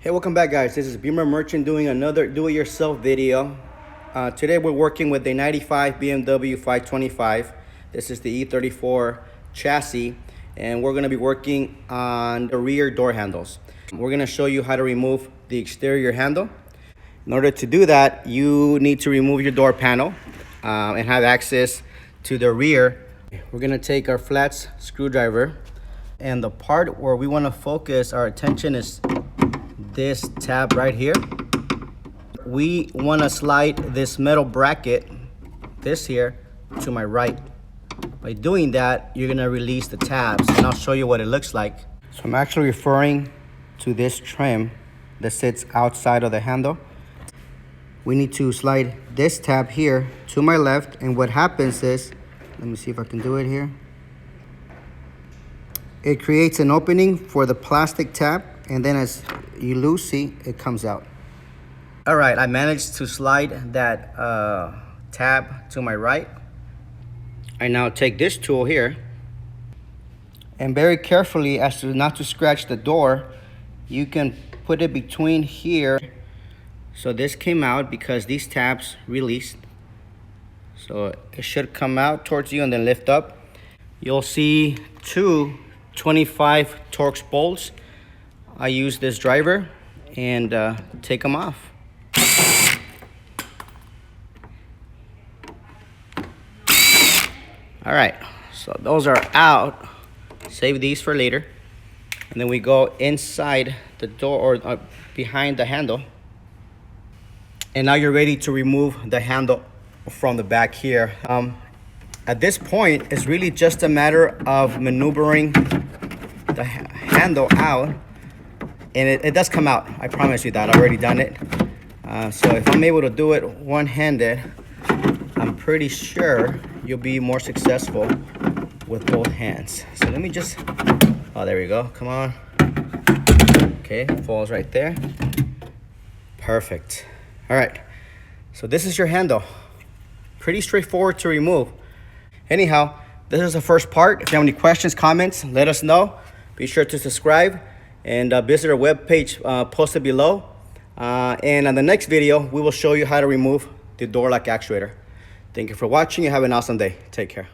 Hey, welcome back, guys. This is Beamer Merchant doing another do-it-yourself video. Today we're working with a 95 BMW 525. This is the E34 chassis, and we're going to be working on the rear door handles. We're going to show you how to remove the exterior handle. In order to do that, you need to remove your door panel and have access to the rear. We're going to take our flats screwdriver, and the part where we want to focus our attention is this tab right here. We want to slide this metal bracket, this here, to my right. By doing that, you're going to release the tabs, and I'll show you what it looks like. So I'm actually referring to this trim that sits outside of the handle. We need to slide this tab here to my left, and what happens is, let me see if I can do it here. It creates an opening for the plastic tab, and then as you loose, see, it comes out. All right, I managed to slide that tab to my right. I now take this tool here, and very carefully, as to not to scratch the door, you can put it between here. So this came out because these tabs released. So it should come out towards you and then lift up. You'll see two 25 Torx bolts. I use this driver and take them off. All right, so those are out. Save these for later. And then we go inside the door, or behind the handle. And now you're ready to remove the handle from the back here. At this point, it's really just a matter of maneuvering the handle out. And it does come out, I promise you that. I've already done it. So if I'm able to do it one-handed, I'm pretty sure you'll be more successful with both hands. So let me just, oh, there we go, come on. Okay, falls right there. Perfect. All right, so this is your handle. Pretty straightforward to remove. Anyhow, this is the first part. If you have any questions, comments, let us know. Be sure to subscribe and visit our webpage posted below. And on the next video, we will show you how to remove the door lock actuator. Thank you for watching. You have an awesome day. Take care.